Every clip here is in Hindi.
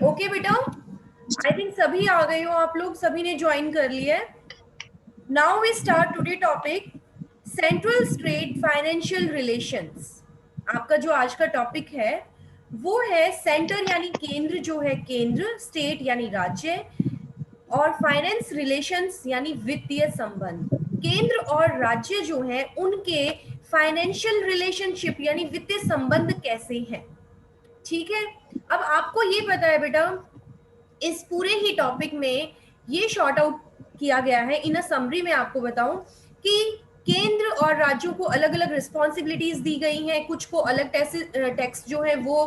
ओके बेटा, आई थिंक सभी आ गए हो आप लोग, सभी ने ज्वाइन कर लिया है। Now we start today topic central state financial relations. आपका जो आज का टॉपिक है वो है सेंटर यानी केंद्र जो है केंद्र, स्टेट यानी राज्य, और फाइनेंस रिलेशंस यानी वित्तीय संबंध। केंद्र और राज्य जो है उनके फाइनेंशियल रिलेशनशिप यानी वित्तीय संबंध कैसे हैं। ठीक है, अब आपको ये पता है बेटा, इस पूरे ही टॉपिक में ये शॉर्ट आउट किया गया है। इन अ समरी में आपको बताऊं कि केंद्र और राज्यों को अलग अलग रिस्पॉन्सिबिलिटीज दी गई हैं, कुछ को अलग टैक्स जो है वो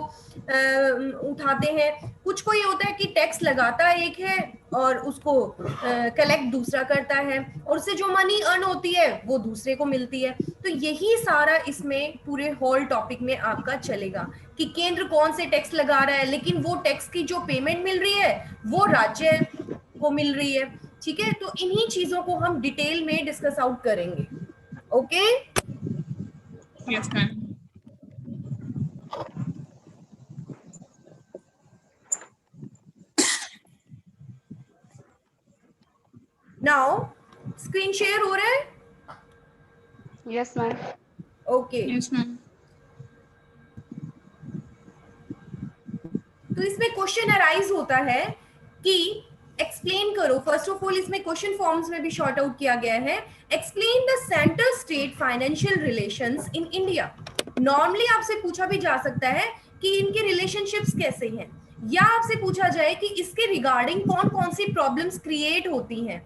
उठाते हैं, कुछ को ये होता है कि टैक्स लगाता एक है और उसको कलेक्ट दूसरा करता है, और उससे जो मनी अर्न होती है वो दूसरे को मिलती है। तो यही सारा इसमें पूरे होल टॉपिक में आपका चलेगा कि केंद्र कौन से टैक्स लगा रहा है, लेकिन वो टैक्स की जो पेमेंट मिल रही है वो राज्य को मिल रही है। ठीक है, तो इन्हीं चीजों को हम डिटेल में डिस्कस आउट करेंगे। Okay, yes ma'am. Now screen share हो रहा है? Yes ma'am. Okay, yes ma'am. तो इसमें क्वेश्चन अराइज होता है कि एक्सप्लेन करो। फर्स्ट ऑफ ऑल इसमें क्वेश्चन फॉर्म्स में भी शॉर्ट आउट किया गया है, explain the centre state financial relations in India. Normally आपसे पूछा भी जा सकता है कि इनके रिलेशनशिप्स कैसे हैं, या आपसे पूछा जाए कि इसके रिगार्डिंग कौन कौन सी प्रॉब्लम्स क्रिएट होती हैं,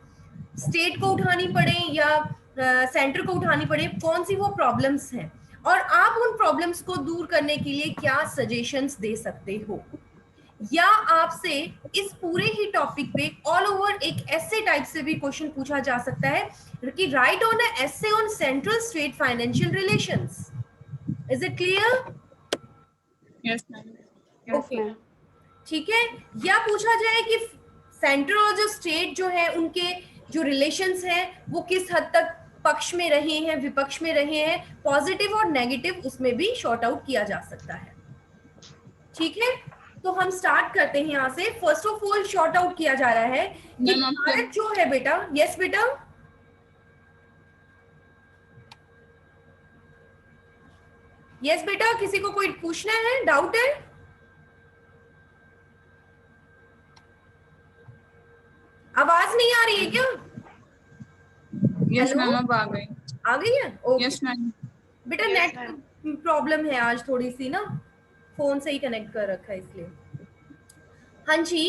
स्टेट को उठानी पड़े या सेंटर को उठानी पड़े, कौन सी वो प्रॉब्लम्स हैं, और आप उन प्रॉब्लम्स को दूर करने के लिए क्या सजेशंस दे सकते हो। या आपसे इस पूरे ही टॉपिक पे ऑल ओवर एक ऐसे टाइप से भी क्वेश्चन पूछा जा सकता है कि right on a essay on central state financial relations. Is it clear? Yes ma'am. Yes ma'am. ठीक है, या पूछा जाए कि सेंट्रल और जो स्टेट जो है उनके जो रिलेशंस हैं वो किस हद तक पक्ष में रहे हैं, विपक्ष में रहे हैं, पॉजिटिव और नेगेटिव, उसमें भी शॉर्ट आउट किया जा सकता है। ठीक है, तो हम स्टार्ट करते हैं यहाँ से। First of all short out किया जा रहा है कि भारत जो है बेटा, यस बेटा, यस बेटा, किसी को कोई पूछना है, डाउट है? आवाज नहीं आ रही है क्या? यस मैम, अब आ गई। आ गई है? Okay yes ma'am. बेटा, नेट प्रॉब्लम है आज थोड़ी सी ना, फोन से ही कनेक्ट कर रखा है इसलिए। हाँ जी,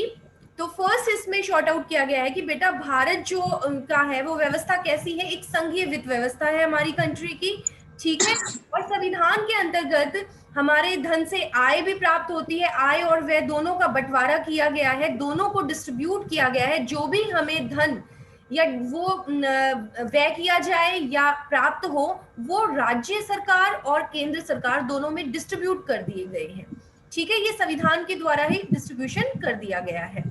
तो फर्स्ट इसमें शॉर्ट आउट किया गया है कि बेटा भारत जो का है वो व्यवस्था कैसी है, एक संघीय वित्त व्यवस्था है हमारी कंट्री की। ठीक है, और संविधान के अंतर्गत हमारे धन से आय भी प्राप्त होती है, आय और व्यय दोनों का बंटवारा किया गया है, दोनों को डिस्ट्रीब्यूट किया गया है। जो भी हमें धन या वो व्यय किया जाए या प्राप्त हो, वो राज्य सरकार और केंद्र सरकार दोनों में डिस्ट्रीब्यूट कर दिए गए हैं। ठीक है, ये संविधान के द्वारा ही डिस्ट्रीब्यूशन कर दिया गया है।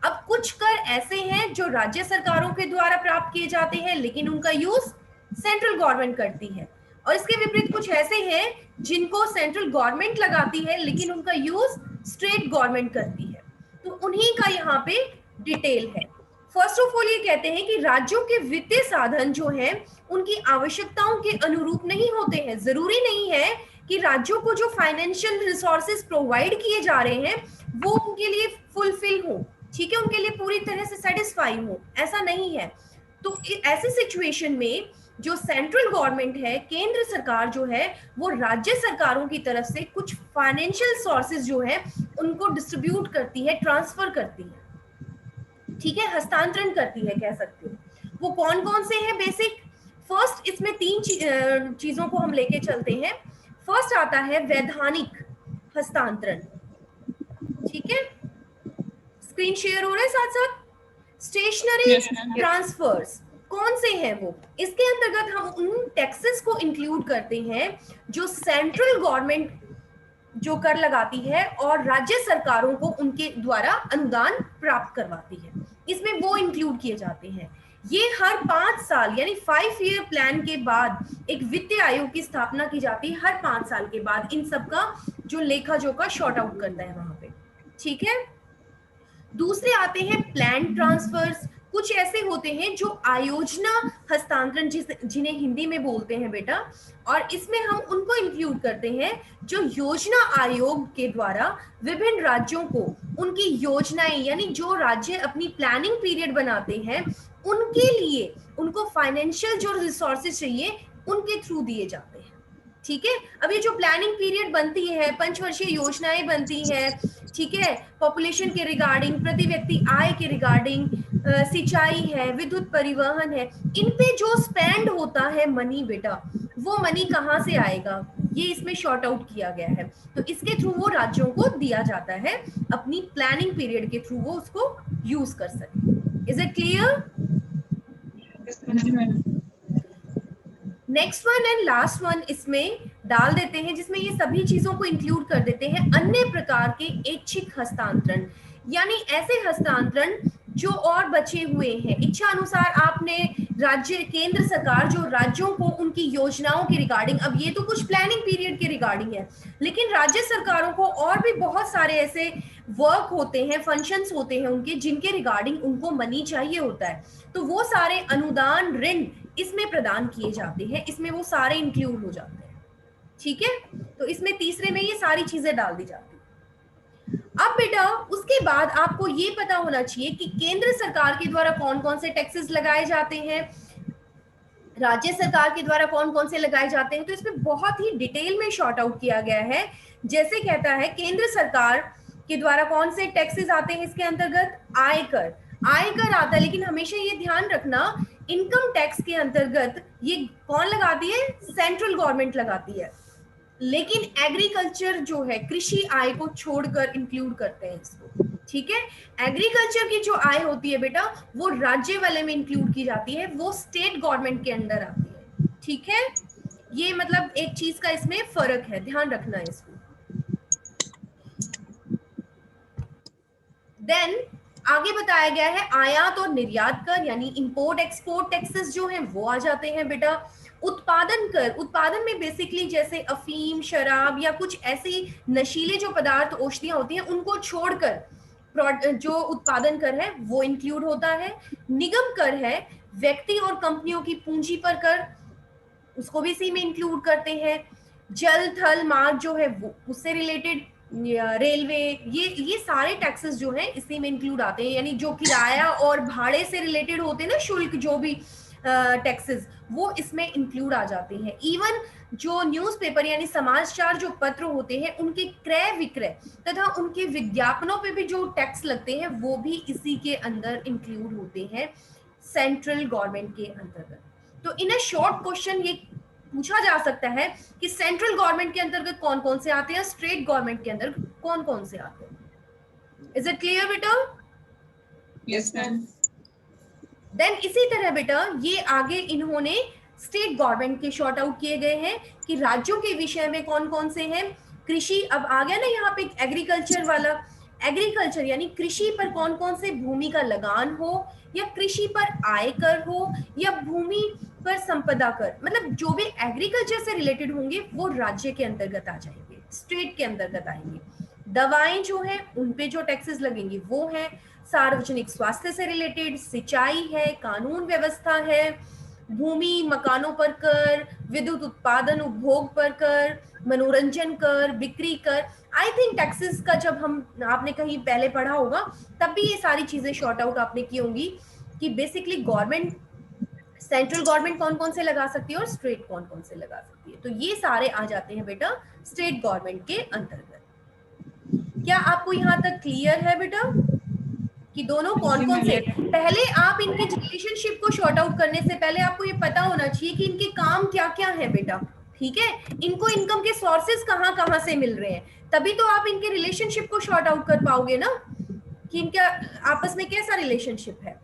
अब कुछ कर ऐसे हैं जो राज्य सरकारों के द्वारा प्राप्त किए जाते हैं, लेकिन उनका यूज सेंट्रल गवर्नमेंट करती है, और इसके विपरीत कुछ ऐसे हैं जिनको सेंट्रल गवर्नमेंट लगाती है लेकिन उनका यूज स्टेट गवर्नमेंट करती है। तो उन्हीं का यहाँ पे डिटेल है। फर्स्ट ऑफ ऑल ये कहते हैं कि राज्यों के वित्तीय साधन जो हैं उनकी आवश्यकताओं के अनुरूप नहीं होते हैं। जरूरी नहीं है कि राज्यों को जो फाइनेंशियल रिसोर्सेज प्रोवाइड किए जा रहे हैं वो उनके लिए फुलफिल हो, ठीक है, उनके लिए पूरी तरह से सेटिस्फाई हो, ऐसा नहीं है। तो ऐसी सिचुएशन में जो सेंट्रल गवर्नमेंट है, केंद्र सरकार जो है, वो राज्य सरकारों की तरफ से कुछ फाइनेंशियल सोर्सेज जो है उनको डिस्ट्रीब्यूट करती है, ट्रांसफर करती है। ठीक है, हस्तांतरण करती है कह सकते हो। वो कौन कौन से हैं बेसिक? फर्स्ट इसमें तीन चीजों को हम लेके चलते हैं। फर्स्ट आता है वैधानिक हस्तांतरण। ठीक है, स्क्रीन शेयर हो रहा है साथ साथ। स्टेशनरी ट्रांसफर्स कौन से हैं वो? इसके अंतर्गत हम उन टैक्सेस को इंक्लूड करते हैं जो सेंट्रल गवर्नमेंट जो कर लगाती है और राज्य सरकारों को उनके द्वारा अनुदान प्राप्त करवाती है, इसमें वो इंक्लूड किए जाते हैं। ये हर 5 साल यानी 5 ईयर प्लान के बाद एक वित्तीय आयोग की स्थापना की जाती है, हर 5 साल के बाद इन सब का जो लेखा जोखा शॉर्ट आउट करता है वहां पे, ठीक है। दूसरे आते हैं प्लान ट्रांसफर्स। कुछ ऐसे होते हैं जो आयोजना हस्तांतरण जिन्हें हिंदी में बोलते हैं बेटा, और इसमें हम उनको इंक्लूड करते हैं जो योजना आयोग के द्वारा विभिन्न राज्यों को उनकी योजनाएं, यानी जो राज्य अपनी प्लानिंग पीरियड बनाते हैं उनके लिए उनको फाइनेंशियल जो रिसोर्सेज चाहिए उनके थ्रू दिए जाते हैं, ठीक है। अब ये जो प्लानिंग पीरियड बनती है, पंचवर्षीय योजनाएं बनती है, ठीक है, पॉपुलेशन के रिगार्डिंग, प्रति व्यक्ति आय के रिगार्डिंग, सिंचाई है, विद्युत परिवहन है, इन पे जो स्पेंड होता है मनी बेटा, वो मनी कहाँ से आएगा, ये इसमें शॉर्ट आउट किया गया है। तो इसके थ्रू वो राज्यों को दिया जाता है, अपनी प्लानिंग पीरियड के थ्रू वो उसको यूज कर सके। Is it clear? Next one and last one इसमें डाल देते हैं, जिसमें ये सभी चीजों को इंक्लूड कर देते हैं, अन्य प्रकार के ऐच्छिक हस्तांतरण, यानी ऐसे हस्तांतरण जो और बचे हुए हैं। इच्छा अनुसार आपने राज्य, केंद्र सरकार जो राज्यों को उनकी योजनाओं के रिगार्डिंग, अब ये तो कुछ प्लानिंग पीरियड के रिगार्डिंग है, लेकिन राज्य सरकारों को और भी बहुत सारे ऐसे वर्क होते हैं, फंक्शंस होते हैं उनके, जिनके रिगार्डिंग उनको मनी चाहिए होता है, तो वो सारे अनुदान, ऋण इसमें प्रदान किए जाते हैं, इसमें वो सारे इंक्लूड हो जाते हैं, ठीक है। तो इसमें तीसरे में ये सारी चीजें डाल दी जाती है। अब बेटा उसके बाद आपको ये पता होना चाहिए कि केंद्र सरकार के द्वारा कौन कौन से टैक्सेस लगाए जाते हैं, राज्य सरकार के द्वारा कौन कौन से लगाए जाते हैं। तो इसमें बहुत ही डिटेल में शॉर्ट आउट किया गया है। जैसे कहता है केंद्र सरकार के द्वारा कौन से टैक्सेस आते हैं इसके अंतर्गत, आयकर, आयकर आता है, लेकिन हमेशा ये ध्यान रखना इनकम टैक्स के अंतर्गत ये कौन लगाती है, सेंट्रल गवर्नमेंट लगाती है, लेकिन एग्रीकल्चर जो है, कृषि आय को छोड़कर इंक्लूड करते हैं इसको, ठीक है। एग्रीकल्चर की जो आय होती है बेटा वो राज्य वाले में इंक्लूड की जाती है, वो स्टेट गवर्नमेंट के अंडर आती है, ठीक है। ये मतलब एक चीज का इसमें फर्क है, ध्यान रखना है इसको। देन आगे बताया गया है आयात और निर्यात कर, यानी इंपोर्ट एक्सपोर्ट टैक्सेस जो हैं वो आ जाते हैं बेटा। उत्पादन कर, उत्पादन में बेसिकली जैसे अफीम, शराब या कुछ ऐसी नशीले जो पदार्थ, औषधियां होती हैं, उनको छोड़कर जो उत्पादन कर है वो इंक्लूड होता है। निगम कर है, व्यक्ति और कंपनियों की पूंजी पर कर, उसको भी इसी में इंक्लूड करते हैं। जल थल मार्ग जो है वो उससे रिलेटेड, रेलवे, ये सारे टैक्सेस जो हैं इसी में इंक्लूड आते हैं, यानी जो किराया और भाड़े से रिलेटेड होते हैं ना, शुल्क जो भी टैक्सेस, वो इसमें इंक्लूड आ जाते हैं। इवन जो न्यूज़पेपर यानी समाचार जो पत्र होते हैं उनके क्रय विक्रय तथा उनके विज्ञापनों पे भी जो टैक्स लगते हैं वो भी इसी के अंदर इंक्लूड होते हैं, सेंट्रल गवर्नमेंट के अंतर्गत। तो इन अ शॉर्ट क्वेश्चन ये पूछा जा सकता है कि सेंट्रल गवर्नमेंट के अंतर्गत कौन कौन से आते हैं, स्टेट गवर्नमेंट के अंदर कौन कौन से आते हैं। इज इट क्लियर बेटा? Yes ma'am. देन इसी तरह बेटा ये आगे इन्होंने स्टेट गवर्नमेंट के शॉर्ट आउट किए गए हैं कि राज्यों के विषय में कौन कौन से हैं। कृषि, अब आ गया ना यहाँ पे एग्रीकल्चर वाला, एग्रीकल्चर यानी कृषि पर कौन कौन से भूमि का लगान हो, या कृषि पर आयकर हो, या भूमि पर संपदा कर, मतलब जो भी एग्रीकल्चर से रिलेटेड होंगे वो राज्य के अंतर्गत आ जाएंगे, स्टेट के अंतर्गत आएंगे। दवाएं जो है उन पे जो टैक्सेस लगेंगे वो है। सार्वजनिक स्वास्थ्य से रिलेटेड, सिंचाई है, कानून व्यवस्था है, भूमि मकानों पर कर, विद्युत उत्पादन उपभोग पर कर, मनोरंजन कर, बिक्री कर। आई थिंक टैक्सेस का जब आपने कहीं पहले पढ़ा होगा तब भी ये सारी चीजें शॉर्ट आउट आपने की होंगी कि बेसिकली गवर्नमेंट, सेंट्रल गवर्नमेंट कौन कौन से लगा सकती है और स्टेट कौन कौन से लगा सकती है। तो ये सारे आ जाते हैं बेटा स्टेट गवर्नमेंट के अंतर्गत। क्या आपको यहाँ तक क्लियर है बेटा कि दोनों कौन कौन से? पहले आप इनके रिलेशनशिप को शॉर्ट आउट करने से पहले आपको ये पता होना चाहिए कि इनके काम क्या क्या है बेटा, ठीक है। इनको इनकम के सोर्सेस कहाँ कहाँ से मिल रहे हैं, तभी तो आप इनके रिलेशनशिप को शॉर्ट आउट कर पाओगे ना कि इनका आपस में कैसा रिलेशनशिप है।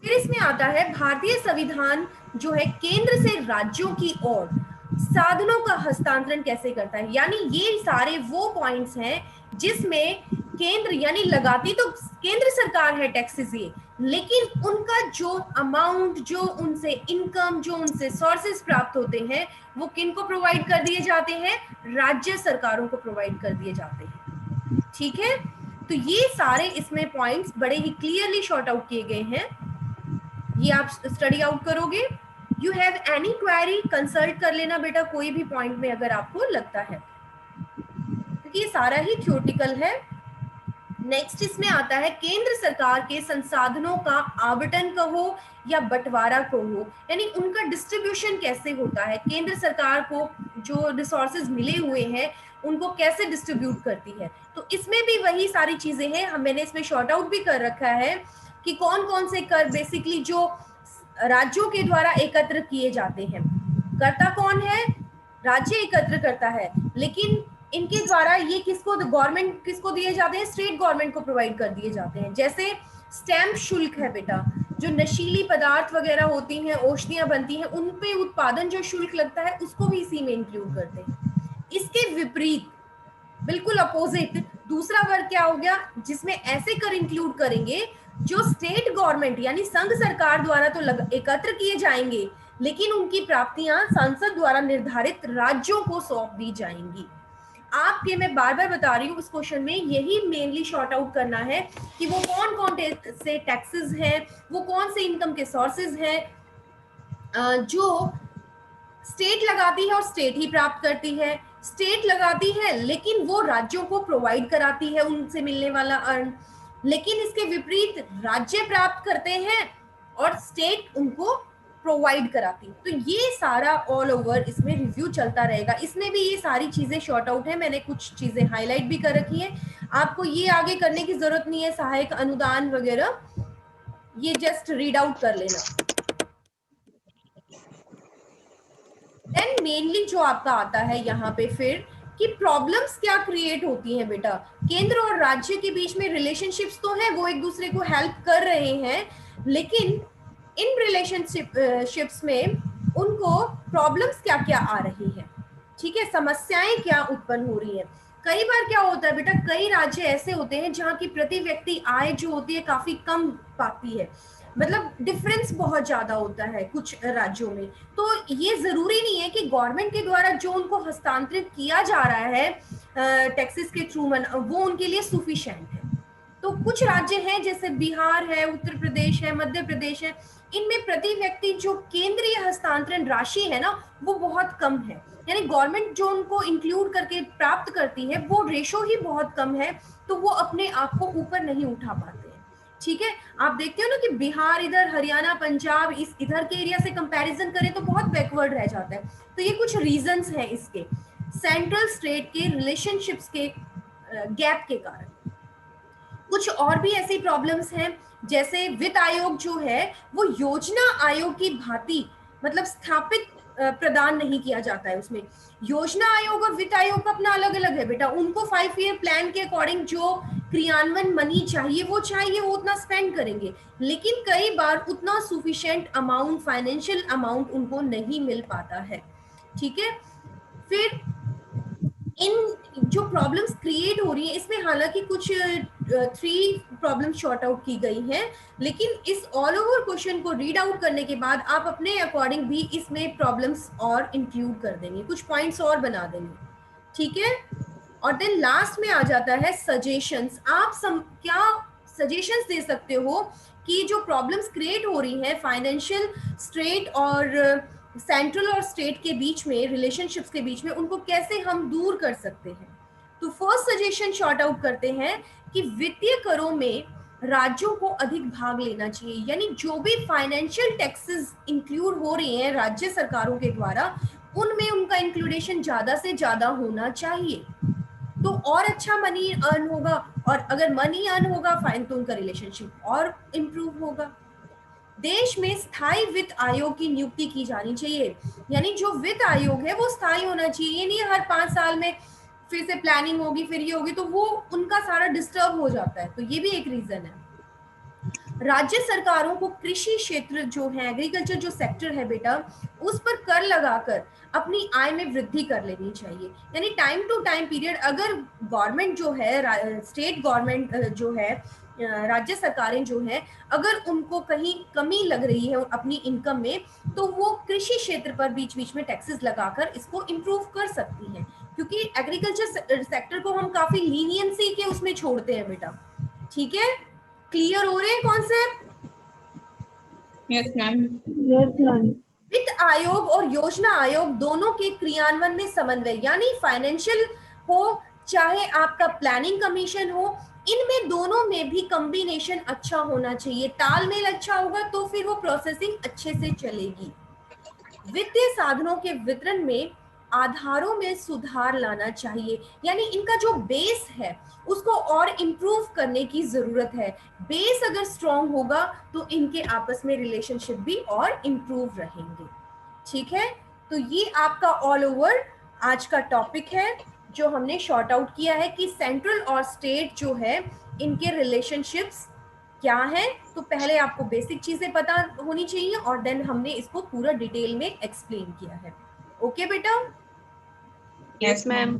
फिर इसमें आता है भारतीय संविधान जो है केंद्र से राज्यों की ओर साधनों का हस्तांतरण कैसे करता है, यानी ये सारे वो पॉइंट्स हैं जिसमें केंद्र यानी लगाती तो केंद्र सरकार है टैक्सेस ये, लेकिन उनका जो अमाउंट, जो उनसे इनकम, जो उनसे सोर्सेस प्राप्त होते हैं वो किनको प्रोवाइड कर दिए जाते हैं? राज्य सरकारों को प्रोवाइड कर दिए जाते हैं। ठीक है, तो ये सारे इसमें पॉइंट्स बड़े ही क्लियरली शॉर्ट आउट किए गए हैं, ये आप स्टडी आउट करोगे। You have any query, consult कर लेना बेटा कोई भी पॉइंट में अगर आपको लगता है, क्योंकि ये सारा ही थ्योरेटिकल है। नेक्स्ट इसमें आता है केंद्र सरकार के संसाधनों का आवंटन कहो या बंटवारा कहो, यानी उनका डिस्ट्रीब्यूशन कैसे होता है, केंद्र सरकार को जो रिसोर्सेज मिले हुए हैं उनको कैसे डिस्ट्रीब्यूट करती है। तो इसमें भी वही सारी चीजें हैं, हम मैंने इसमें शॉर्ट आउट भी कर रखा है कि कौन कौन से कर बेसिकली जो राज्यों के द्वारा एकत्र किए जाते हैं। करता कौन है? राज्य एकत्र करता है, लेकिन इनके द्वारा ये किसको, गवर्नमेंट किसको दिए जाते हैं? स्टेट गवर्नमेंट को प्रोवाइड कर दिए जाते हैं। जैसे स्टैम्प शुल्क है बेटा, जो नशीली पदार्थ वगैरह होती हैं, औषधियां बनती हैं, उन पे उत्पादन जो शुल्क लगता है उसको भी इसी में इंक्लूड करते हैं। इसके विपरीत बिल्कुल अपोजिट दूसरा वर्ग क्या हो गया, जिसमें ऐसे कर इंक्लूड करेंगे जो स्टेट गवर्नमेंट यानी संघ सरकार द्वारा तो एकत्र किए जाएंगे, लेकिन उनकी प्राप्तियां संसद द्वारा निर्धारित राज्यों को सौंप दी जाएंगी। आपके मैं बार बार बता रही हूँ, इस क्वेश्चन में यही मेनली शॉर्ट आउट करना है कि वो कौन कौन से टैक्सेस हैं, वो कौन से इनकम के सोर्सेज हैं जो स्टेट लगाती है और स्टेट ही प्राप्त करती है। स्टेट लगाती है लेकिन वो राज्यों को प्रोवाइड कराती है उनसे मिलने वाला अर्न, लेकिन इसके विपरीत राज्य प्राप्त करते हैं और स्टेट उनको प्रोवाइड कराती। तो ये सारा ऑल ओवर इसमें रिव्यू चलता रहेगा। इसमें भी ये सारी चीजें शॉर्ट आउट है, मैंने कुछ चीजें हाईलाइट भी कर रखी हैं, आपको ये आगे करने की जरूरत नहीं है, सहायक अनुदान वगैरह ये जस्ट रीड आउट कर लेना। देन मेनली जो आपका आता है यहाँ पे फिर कि प्रॉब्लम्स क्या क्रिएट होती हैं बेटा। केंद्र और राज्य के बीच में रिलेशनशिप्स तो है, वो एक दूसरे को हेल्प कर रहे हैं, लेकिन इन रिलेशनशिप्स में उनको प्रॉब्लम्स क्या क्या आ रही है, ठीक है, समस्याएं क्या उत्पन्न हो रही है। कई बार क्या होता है बेटा, कई राज्य ऐसे होते हैं जहाँ की प्रति व्यक्ति आय जो होती है काफी कम पाती है, मतलब डिफरेंस बहुत ज्यादा होता है कुछ राज्यों में। तो ये जरूरी नहीं है कि गवर्नमेंट के द्वारा जो उनको हस्तांतरित किया जा रहा है टैक्सेस के थ्रू वो उनके लिए सुफिशिएंट है। तो कुछ राज्य हैं जैसे बिहार है, उत्तर प्रदेश है, मध्य प्रदेश है, इनमें प्रति व्यक्ति जो केंद्रीय हस्तांतरण राशि है ना वो बहुत कम है, यानी गवर्नमेंट जो उनको इंक्लूड करके प्राप्त करती है वो रेशो ही बहुत कम है, तो वो अपने आप को ऊपर नहीं उठा पाते हैं। ठीक है, आप देखते हो ना कि बिहार इधर, हरियाणा, पंजाब इस इधर के एरिया से कंपैरिजन करें तो बहुत बैकवर्ड रह जाता है। तो ये कुछ रीजंस हैं इसके, सेंट्रल स्टेट के रिलेशनशिप्स के गैप के कारण। कुछ और भी ऐसी प्रॉब्लम्स हैं, जैसे वित्त आयोग जो है वो योजना आयोग की भांति मतलब स्थापित प्रदान नहीं किया जाता है। उसमें योजना आयोग और वित्त आयोग का अपना अलग अलग है बेटा, उनको 5 ईयर प्लान के अकॉर्डिंग जो क्रियान्वयन मनी चाहिए वो उतना स्पेंड करेंगे, लेकिन कई बार उतना सुफिशिएंट अमाउंट, फाइनेंशियल अमाउंट उनको नहीं मिल पाता है। ठीक है, फिर इन जो प्रॉब्लम्स क्रिएट हो रही है इसमें हालांकि कुछ 3 प्रॉब्लम शॉर्ट आउट की गई हैं, लेकिन इस ऑल ओवर क्वेश्चन को रीड आउट करने के बाद आप अपने अकॉर्डिंग भी इसमें प्रॉब्लम्स और इंक्लूड कर देंगे, कुछ पॉइंट्स और बना देंगे। ठीक है, और देन लास्ट में आ जाता है सजेशंस। आप क्या सजेशंस दे सकते हो कि जो प्रॉब्लम्स क्रिएट हो रही हैं फाइनेंशियल स्टेट और सेंट्रल और स्टेट के बीच में, रिलेशनशिप्स के बीच में, उनको कैसे हम दूर कर सकते हैं। तो फर्स्ट सजेशन शॉर्ट आउट करते हैं कि वित्तीय करों में राज्यों को अधिक भाग लेना चाहिए, यानी जो भी फाइनेंशियल टैक्सेस इंक्लूड हो रही हैं राज्य सरकारों के द्वारा उनमें उनका इंक्लूडेशन ज्यादा से ज्यादा होना चाहिए, तो और अच्छा मनी अर्न होगा, और अगर मनी अर्न होगा फाइन तो उनका रिलेशनशिप और इम्प्रूव होगा। देश में स्थायी वित्त आयोग की नियुक्ति की जानी चाहिए, यानी जो वित्त आयोग है वो स्थायी होना चाहिए, ये नहीं हर 5 साल में फिर से प्लानिंग होगी फिर ये होगी, तो वो उनका सारा डिस्टर्ब हो जाता है, तो ये भी एक रीजन है। राज्य सरकारों को कृषि क्षेत्र जो है, एग्रीकल्चर जो सेक्टर है बेटा, उस पर कर लगाकर अपनी आय में वृद्धि कर लेनी चाहिए। यानी टाइम टू टाइम पीरियड अगर गवर्नमेंट जो है, स्टेट गवर्नमेंट जो है, राज्य सरकारें जो है, अगर उनको कहीं कमी लग रही है अपनी इनकम में, तो वो कृषि क्षेत्र पर बीच बीच में टैक्सेस लगाकर इसको इम्प्रूव कर सकती हैं, क्योंकि एग्रीकल्चर सेक्टर को हम काफी लीनियंसी के उसमें छोड़ते हैं बेटा। ठीक है, क्लियर हो रहे हैं concept? Yes, ma'am. Yes, ma'am. वित्त आयोग और योजना आयोग दोनों के क्रियान्वयन में समन्वय, यानी फाइनेंशियल हो चाहे आपका प्लानिंग कमीशन हो, इनमें दोनों में भी कॉम्बिनेशन अच्छा होना चाहिए। तालमेल अच्छा होगा तो फिर वो प्रोसेसिंग अच्छे से चलेगी। वित्तीय साधनों के वितरण में आधारों में सुधार लाना चाहिए, यानी इनका जो बेस है उसको और इम्प्रूव करने की जरूरत है। बेस अगर स्ट्रांग होगा तो इनके आपस में रिलेशनशिप भी और इम्प्रूव रहेंगे। ठीक है, तो ये आपका ऑल ओवर आज का टॉपिक है जो हमने शॉर्ट आउट किया है कि सेंट्रल और स्टेट जो है इनके रिलेशनशिप्स क्या है। तो पहले आपको बेसिक चीजें पता होनी चाहिए और देन हमने इसको पूरा डिटेल में एक्सप्लेन किया है। ओके बेटा? Yes, ma'am.